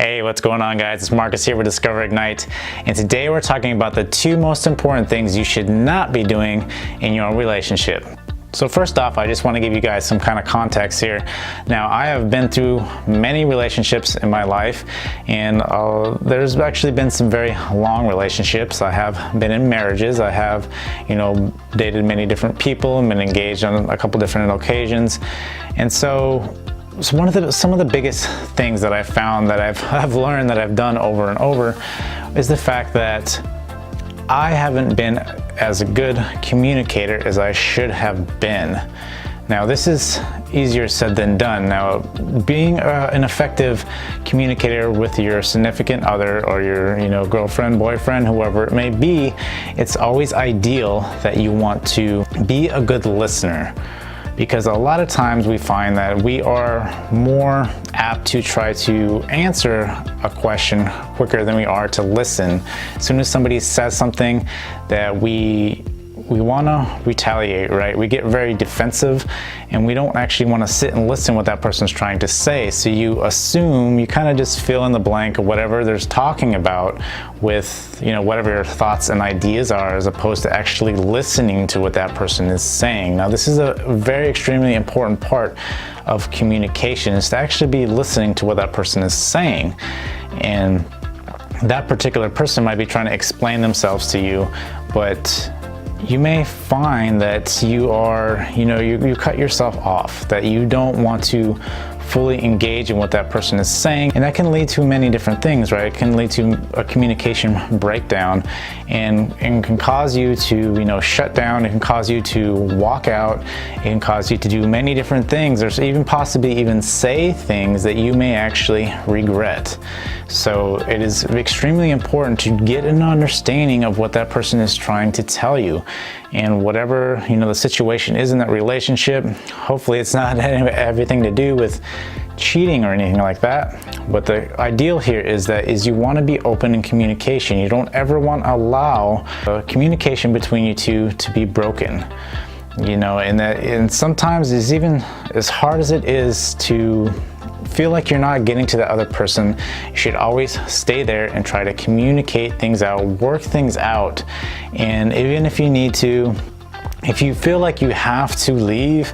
Hey, what's going on, guys? It's Marcus here with Discover Ignite, and today we're talking about the two most important things you should not be doing in your relationship. So first off, I just want to give you guys some kind of context here. Now, I have been through many relationships in my life, and there's actually been some very long relationships. I have been in marriages. I have, dated many different people and been engaged on a couple different occasions. And so some of the biggest things that I've found that I've learned that I've done over and over is the fact that I haven't been as a good communicator as I should have been. Now, this is easier said than done. Now, being an effective communicator with your significant other or your girlfriend, boyfriend, whoever it may be, it's always ideal that you want to be a good listener. Because a lot of times we find that we are more apt to try to answer a question quicker than we are to listen. As soon as somebody says something that we want to retaliate, right? We get very defensive and we don't actually want to sit and listen what that person's trying to say. So you assume, you kind of just fill in the blank of whatever they're talking about with, whatever your thoughts and ideas are, as opposed to actually listening to what that person is saying. Now, this is a very extremely important part of communication, is to actually be listening to what that person is saying. And that particular person might be trying to explain themselves to you, but you may find that you are, you cut yourself off, that you don't want to fully engage in what that person is saying, and that can lead to many different things, right? It can lead to a communication breakdown and can cause you to, shut down. It can cause you to walk out. It can cause you to do many different things. There's even possibly even say things that you may actually regret. So it is extremely important to get an understanding of what that person is trying to tell you. And whatever, the situation is in that relationship, hopefully it's not everything to do with cheating or anything like that. But the ideal here is you want to be open in communication. You don't ever want to allow communication between you two to be broken. And sometimes it's even as hard as it is to feel like you're not getting to the other person, you should always stay there and try to communicate things out, work things out. And even if if you feel like you have to leave,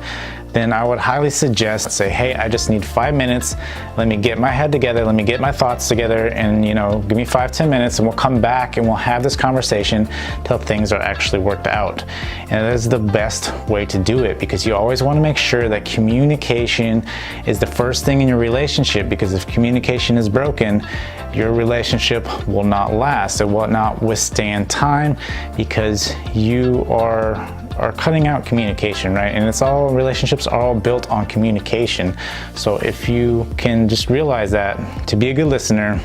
then I would highly suggest say, hey, I just need 5 minutes. Let me get my head together. Let me get my thoughts together, and give me 5-10 minutes, and we'll come back and we'll have this conversation till things are actually worked out. And that is the best way to do it, because you always want to make sure that communication is the first thing in your relationship, because if communication is broken, your relationship will not last. It will not withstand time, because you are cutting out communication, right? And relationships are all built on communication. So if you can just realize that, to be a good listener,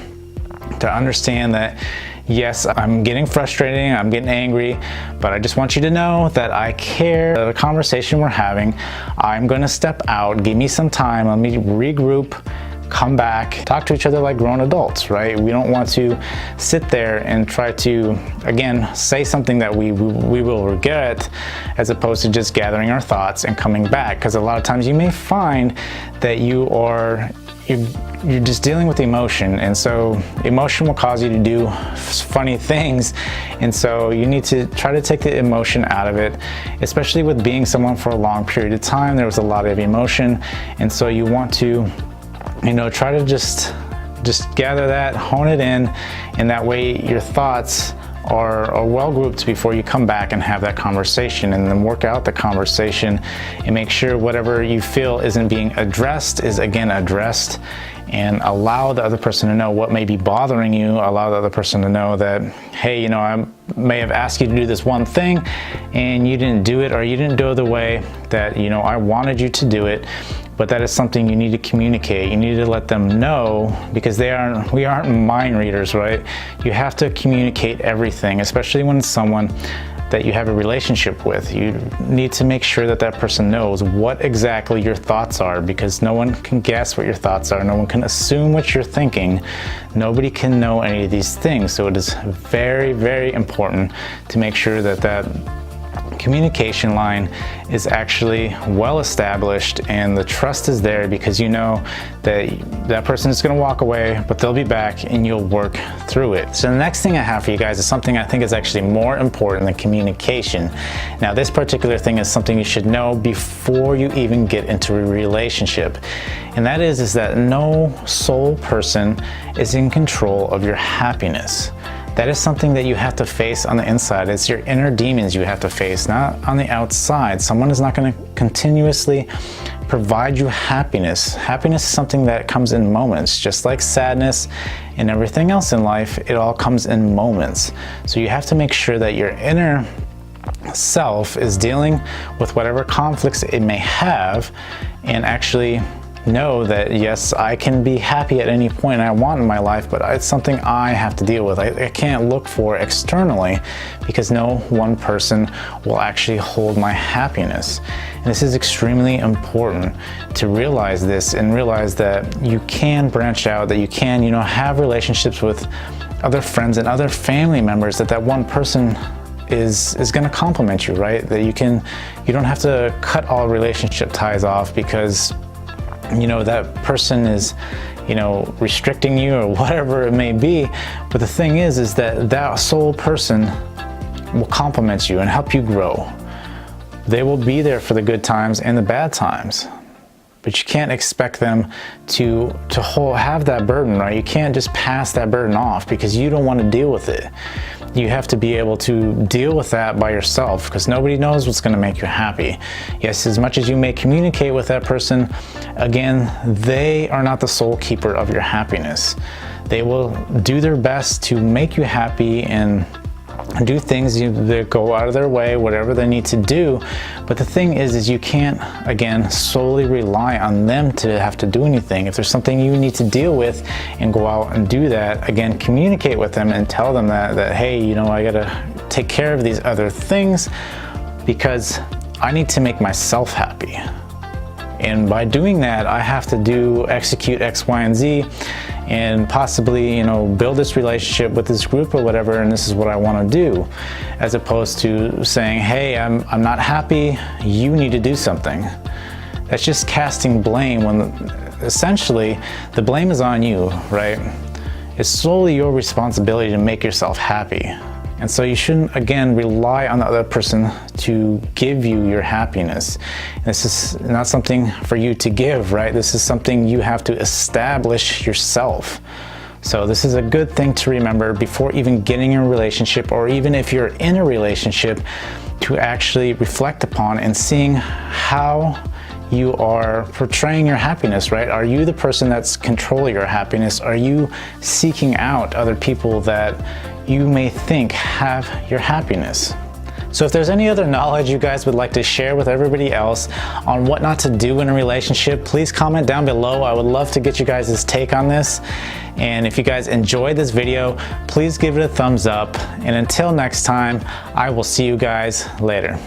to understand that, yes, I'm getting frustrated, I'm getting angry, but I just want you to know that I care. The conversation we're having, I'm going to step out, give me some time, let me regroup, come back, talk to each other like grown adults, right? We don't want to sit there and try to, again, say something that we will regret, as opposed to just gathering our thoughts and coming back. Because a lot of times you may find that you're just dealing with emotion, and so emotion will cause you to do funny things, and so you need to try to take the emotion out of it, especially with being someone for a long period of time. There was a lot of emotion, and so you want to try to just gather that, hone it in, and that way your thoughts are well grouped before you come back and have that conversation, and then work out the conversation and make sure whatever you feel isn't being addressed is again addressed, and allow the other person to know what may be bothering you. Allow the other person to know that, hey, I may have asked you to do this one thing and you didn't do it, or you didn't do it the way that I wanted you to do it. But that is something you need to communicate. You need to let them know, because we aren't mind readers, right? You have to communicate everything, especially when it's someone that you have a relationship with. You need to make sure that that person knows what exactly your thoughts are, because no one can guess what your thoughts are. No one can assume what you're thinking. Nobody can know any of these things. So it is very, very important to make sure that communication line is actually well established and the trust is there because you know that that person is going to walk away, but they'll be back and you'll work through it. So the next thing I have for you guys is something I think is actually more important than communication. Now, this particular thing is something you should know before you even get into a relationship. And that is that no sole person is in control of your happiness. That is something that you have to face on the inside. It's your inner demons you have to face, not on the outside. Someone is not going to continuously provide you happiness. Happiness is something that comes in moments, just like sadness and everything else in life. It all comes in moments. So you have to make sure that your inner self is dealing with whatever conflicts it may have and actually know that yes, I can be happy at any point I want in my life, but it's something I have to deal with. I can't look for externally because no one person will actually hold my happiness. And this is extremely important to realize this and realize that you can branch out, that you can, have relationships with other friends and other family members, that one person is going to compliment you, right? That you don't have to cut all relationship ties off because that person is, restricting you or whatever it may be. But the thing is that sole person will compliment you and help you grow. They will be there for the good times and the bad times. But you can't expect them to have that burden, right? You can't just pass that burden off because you don't want to deal with it. You have to be able to deal with that by yourself because nobody knows what's going to make you happy. Yes, as much as you may communicate with that person, again, they are not the sole keeper of your happiness. They will do their best to make you happy and do things that go out of their way, whatever they need to do. But the thing is you can't, again, solely rely on them to have to do anything. If there's something you need to deal with and go out and do that, again, communicate with them and tell them that hey, I gotta take care of these other things because I need to make myself happy. And by doing that, I have to execute X, Y, and Z and possibly, build this relationship with this group or whatever, and this is what I want to do, as opposed to saying, hey, I'm not happy, you need to do something. That's just casting blame when essentially the blame is on you, right? It's solely your responsibility to make yourself happy. And so you shouldn't, again, rely on the other person to give you your happiness. This is not something for you to give, right? This is something you have to establish yourself. So this is a good thing to remember before even getting in a relationship, or even if you're in a relationship, to actually reflect upon and seeing how you are portraying your happiness, right? Are you the person that's controlling your happiness? Are you seeking out other people that you may think have your happiness? So if there's any other knowledge you guys would like to share with everybody else on what not to do in a relationship, please comment down below. I would love to get you guys' take on this. And if you guys enjoyed this video, please give it a thumbs up. And until next time, I will see you guys later.